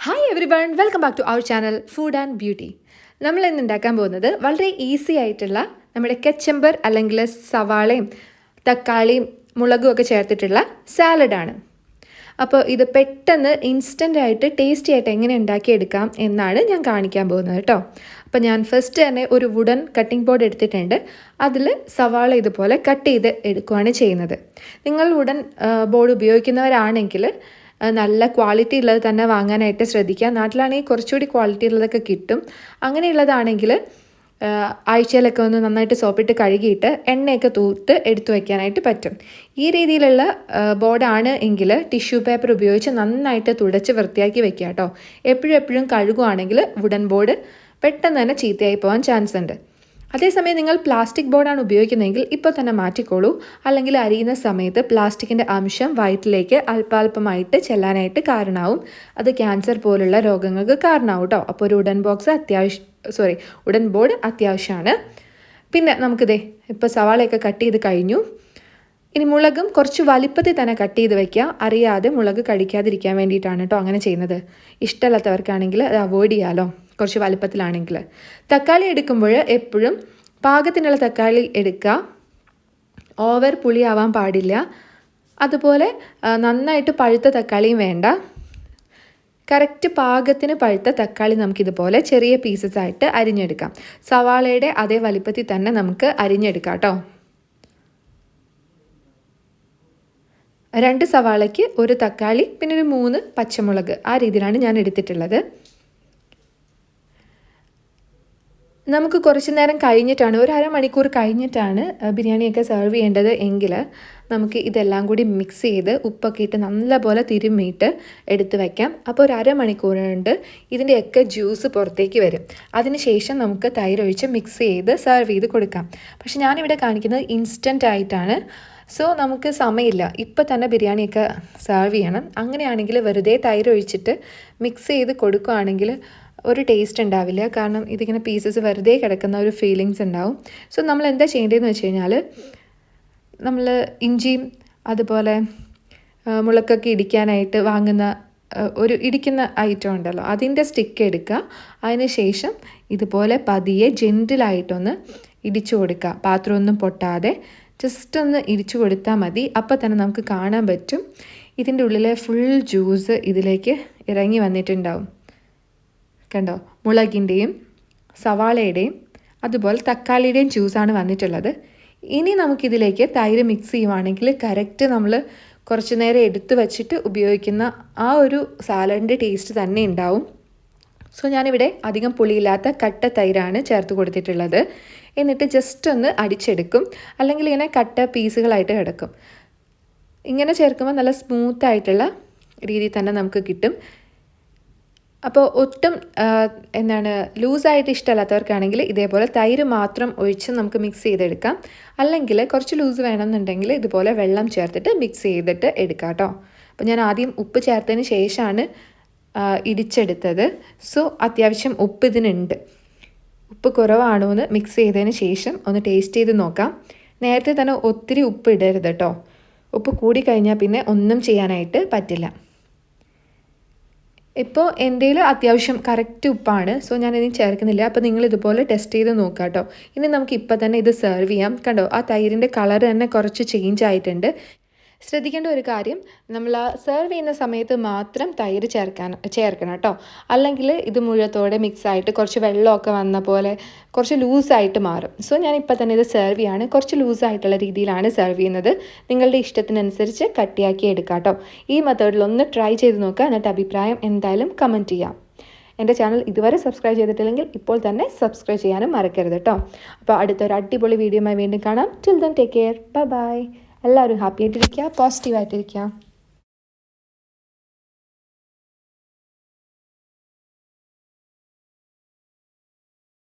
Hi everyone, welcome back to our channel food and beauty. നമ്മൾ ഇന്ന് ഉണ്ടാക്കാൻ പോകുന്നത് വളരെ ഈസി ആയിട്ടുള്ള നമ്മുടെ കച്ചമ്പർ അല്ലെങ്കിൽ സവാളയും തക്കാളിയും മുളകും ഒക്കെ ചേർത്തിട്ടുള്ള സാലഡാണ്. അപ്പോൾ ഇത് പെട്ടെന്ന് ഇൻസ്റ്റൻ്റ് ആയിട്ട് ടേസ്റ്റി ആയിട്ട് എങ്ങനെ ഉണ്ടാക്കിയെടുക്കാം എന്നാണ് ഞാൻ കാണിക്കാൻ പോകുന്നത് കേട്ടോ. അപ്പോൾ ഞാൻ ഫസ്റ്റ് തന്നെ ഒരു വുഡൻ കട്ടിംഗ് ബോർഡ് എടുത്തിട്ടുണ്ട്. അതിൽ സവാള ഇതുപോലെ കട്ട് ചെയ്ത് എടുക്കുകയാണ് ചെയ്യുന്നത്. നിങ്ങൾ വുഡൻ ബോർഡ് ഉപയോഗിക്കുന്നവരാണെങ്കിൽ നല്ല ക്വാളിറ്റി ഉള്ളത് തന്നെ വാങ്ങാനായിട്ട് ശ്രദ്ധിക്കുക. നാട്ടിലാണെങ്കിൽ കുറച്ചുകൂടി ക്വാളിറ്റി ഉള്ളതൊക്കെ കിട്ടും. അങ്ങനെയുള്ളതാണെങ്കിൽ ആഴ്ചയിലൊക്കെ ഒന്ന് നന്നായിട്ട് സോപ്പിട്ട് കഴുകിയിട്ട് എണ്ണയൊക്കെ തൂത്ത് എടുത്തു വയ്ക്കാനായിട്ട് പറ്റും. ഈ രീതിയിലുള്ള ബോർഡാണ് എങ്കിൽ ടിഷ്യൂ പേപ്പർ ഉപയോഗിച്ച് നന്നായിട്ട് തുടച്ച് വൃത്തിയാക്കി വെക്കുക കേട്ടോ. എപ്പോഴും കഴുകുകയാണെങ്കിൽ വുഡൻ ബോർഡ് പെട്ടെന്ന് തന്നെ ചീത്തയായി പോകാൻ ചാൻസ് ഉണ്ട്. അതേസമയം നിങ്ങൾ പ്ലാസ്റ്റിക് ബോർഡാണ് ഉപയോഗിക്കുന്നതെങ്കിൽ ഇപ്പോൾ തന്നെ മാറ്റിക്കോളൂ. അല്ലെങ്കിൽ അരിയുന്ന സമയത്ത് പ്ലാസ്റ്റിക്കിൻ്റെ അംശം വയറ്റിലേക്ക് അല്പാൽപമായിട്ട് ചെല്ലാനായിട്ട് കാരണമാവും. അത് ക്യാൻസർ പോലുള്ള രോഗങ്ങൾക്ക് കാരണമാവും കേട്ടോ. അപ്പോൾ ഒരു വുഡൻ ബോർഡ് അത്യാവശ്യമാണ്. പിന്നെ നമുക്കിതേ ഇപ്പോൾ സവാളയൊക്കെ കട്ട് ചെയ്ത് കഴിഞ്ഞു. ഇനി മുളകും കുറച്ച് വലിപ്പത്തിൽ തന്നെ കട്ട് ചെയ്ത് വയ്ക്കുക. അറിയാതെ മുളക് കഴിക്കാതിരിക്കാൻ വേണ്ടിയിട്ടാണ് കേട്ടോ അങ്ങനെ ചെയ്യുന്നത്. ഇഷ്ടമല്ലാത്തവർക്കാണെങ്കിൽ അത് അവോയ്ഡ് ചെയ്യാമല്ലോ, കുറച്ച് വലിപ്പത്തിലാണെങ്കിൽ. തക്കാളി എടുക്കുമ്പോൾ എപ്പോഴും പാകത്തിനുള്ള തക്കാളി എടുക്കുക. ഓവർ പുളിയാവാൻ പാടില്ല. അതുപോലെ നന്നായിട്ട് പഴുത്ത തക്കാളിയും വേണ്ട. കറക്റ്റ് പാകത്തിന് പഴുത്ത തക്കാളി നമുക്കിതുപോലെ ചെറിയ പീസസ് ആയിട്ട് അരിഞ്ഞെടുക്കാം. സവാളയുടെ അതേ വലിപ്പത്തിൽ തന്നെ നമുക്ക് അരിഞ്ഞെടുക്കാം കേട്ടോ. 2 സവാളയ്ക്ക് 1 തക്കാളി പിന്നെ ഒരു 3 പച്ചമുളക്, ആ രീതിയിലാണ് ഞാൻ എടുത്തിട്ടുള്ളത്. നമുക്ക് കുറച്ച് നേരം കഴിഞ്ഞിട്ടാണ്, ഒരു അരമണിക്കൂർ കഴിഞ്ഞിട്ടാണ് ബിരിയാണിയൊക്കെ സെർവ് ചെയ്യേണ്ടത് എങ്കിൽ നമുക്ക് ഇതെല്ലാം കൂടി മിക്സ് ചെയ്ത് ഉപ്പൊക്കെ ഇട്ട് നല്ലപോലെ തിരുമ്മിയിട്ട് എടുത്ത് വയ്ക്കാം. അപ്പോൾ ഒരു അരമണിക്കൂർ കൊണ്ട് ഇതിൻ്റെയൊക്കെ ജ്യൂസ് പുറത്തേക്ക് വരും. അതിനുശേഷം നമുക്ക് തൈര് ഒഴിച്ച് മിക്സ് ചെയ്ത് സെർവ് ചെയ്ത് കൊടുക്കാം. പക്ഷെ ഞാനിവിടെ കാണിക്കുന്നത് ഇൻസ്റ്റൻ്റ് ആയിട്ടാണ്. സോ നമുക്ക് സമയമില്ല, ഇപ്പം തന്നെ ബിരിയാണിയൊക്കെ സെർവ് ചെയ്യണം. അങ്ങനെയാണെങ്കിൽ വെറുതെ തൈര് ഒഴിച്ചിട്ട് മിക്സ് ചെയ്ത് കൊടുക്കുകയാണെങ്കിൽ ഒരു ടേസ്റ്റ് ഉണ്ടാവില്ല. കാരണം ഇതിങ്ങനെ പീസസ് വെറുതെ കിടക്കുന്ന ഒരു ഫീലിങ്സ് ഉണ്ടാവും. സോ നമ്മൾ എന്താ ചെയ്യേണ്ടതെന്ന് വെച്ച് കഴിഞ്ഞാൽ, നമ്മൾ ഇഞ്ചിയും അതുപോലെ മുളകൊക്കെ ഇടിക്കാനായിട്ട് വാങ്ങുന്ന ഒരു ഇടിക്കുന്ന ഐറ്റം ഉണ്ടല്ലോ, അതിൻ്റെ സ്റ്റിക്ക് എടുക്കുക. അതിന് ശേഷം ഇതുപോലെ പതിയെ ജെൻറ്റിലായിട്ടൊന്ന് ഇടിച്ചു കൊടുക്കുക. പാത്രമൊന്നും പൊട്ടാതെ ജസ്റ്റ് ഒന്ന് ഇടിച്ചു കൊടുത്താൽ മതി. അപ്പോൾ തന്നെ നമുക്ക് കാണാൻ പറ്റും ഇതിൻ്റെ ഉള്ളിലെ ഫുൾ ജ്യൂസ് ഇതിലേക്ക് ഇറങ്ങി വന്നിട്ടുണ്ടാവും. കണ്ടോ, മുളകിൻ്റെയും സവാളയുടെയും അതുപോലെ തക്കാളിയുടെയും ജ്യൂസാണ് വന്നിട്ടുള്ളത്. ഇനി നമുക്കിതിലേക്ക് തൈര് മിക്സ് ചെയ്യുവാണെങ്കിൽ കറക്റ്റ് നമ്മൾ കുറച്ച് നേരം എടുത്ത് വച്ചിട്ട് ഉപയോഗിക്കുന്ന ആ ഒരു സാലഡിൻ്റെ ടേസ്റ്റ് തന്നെ ഉണ്ടാവും. സോ ഞാനിവിടെ അധികം പുളിയില്ലാത്ത കട്ട തൈരാണ് ചേർത്ത് കൊടുത്തിട്ടുള്ളത്. എന്നിട്ട് ജസ്റ്റ് ഒന്ന് അടിച്ചെടുക്കും. അല്ലെങ്കിൽ ഇങ്ങനെ കട്ട പീസുകളായിട്ട് കിടക്കും. ഇങ്ങനെ ചേർക്കുമ്പോൾ നല്ല സ്മൂത്തായിട്ടുള്ള രീതിയിൽ തന്നെ നമുക്ക് കിട്ടും. അപ്പോൾ ഒട്ടും ലൂസായിട്ട് ഇഷ്ടമല്ലാത്തവർക്കാണെങ്കിൽ ഇതേപോലെ തൈര് മാത്രം ഒഴിച്ച് നമുക്ക് മിക്സ് ചെയ്തെടുക്കാം. അല്ലെങ്കിൽ കുറച്ച് ലൂസ് വേണമെന്നുണ്ടെങ്കിൽ ഇതുപോലെ വെള്ളം ചേർത്തിട്ട് മിക്സ് ചെയ്തിട്ട് എടുക്കാം കേട്ടോ. അപ്പോൾ ഞാൻ ആദ്യം ഉപ്പ് ചേർത്തതിന് ശേഷമാണ് ഇടിച്ചെടുത്തത്. സോ അത്യാവശ്യം ഉപ്പ് ഇതിനുണ്ട്. ഉപ്പ് കുറവാണോ എന്ന് മിക്സ് ചെയ്തതിന് ശേഷം ഒന്ന് ടേസ്റ്റ് ചെയ്ത് നോക്കാം. നേരത്തെ തന്നെ ഒത്തിരി ഉപ്പ് ഇടരുത് കേട്ടോ. ഉപ്പ് കൂടിക്കഴിഞ്ഞാൽ പിന്നെ ഒന്നും ചെയ്യാനായിട്ട് പറ്റില്ല. ഇപ്പോൾ എൻ്റെ അത്യാവശ്യം കറക്റ്റ് ഉപ്പാണ്. സോ ഞാനിനി ചേർക്കുന്നില്ല. അപ്പോൾ നിങ്ങൾ ഇതുപോലെ ടെസ്റ്റ് ചെയ്ത് നോക്കാം കേട്ടോ. ഇനി നമുക്ക് ഇപ്പം തന്നെ ഇത് സെർവ് ചെയ്യാം. കണ്ടോ, ആ തൈരിൻ്റെ കളർ തന്നെ കുറച്ച് ചേഞ്ച് ആയിട്ടുണ്ട്. ശ്രദ്ധിക്കേണ്ട ഒരു കാര്യം, നമ്മൾ സെർവ് ചെയ്യുന്ന സമയത്ത് മാത്രം തൈര് ചേർക്കണം കേട്ടോ. അല്ലെങ്കിൽ ഇത് മുഴുവത്തോടെ മിക്സായിട്ട് കുറച്ച് വെള്ളമൊക്കെ വന്ന പോലെ കുറച്ച് ലൂസായിട്ട് മാറും. സോ ഞാനിപ്പോൾ തന്നെ ഇത് സെർവ് ചെയ്യാണ്. കുറച്ച് ലൂസായിട്ടുള്ള രീതിയിലാണ് സെർവ് ചെയ്യുന്നത്. നിങ്ങളുടെ ഇഷ്ടത്തിനനുസരിച്ച് കട്ടിയാക്കി എടുക്കാം കേട്ടോ. ഈ മെത്തേഡിലൊന്ന് ട്രൈ ചെയ്ത് നോക്കുക. എന്നിട്ട് അഭിപ്രായം എന്തായാലും കമൻറ്റ് ചെയ്യാം. എൻ്റെ ചാനൽ ഇതുവരെ സബ്സ്ക്രൈബ് ചെയ്തിട്ടില്ലെങ്കിൽ ഇപ്പോൾ തന്നെ സബ്സ്ക്രൈബ് ചെയ്യാനും മറക്കരുത് കേട്ടോ. അപ്പോൾ അടുത്തൊരു അടിപൊളി വീഡിയോയുമായി വീണ്ടും കാണാം. Till then take care, bye bye. എല്ലാവരും ഹാപ്പി ആയിട്ടിരിക്കുക, പോസിറ്റീവായിട്ടിരിക്കുക.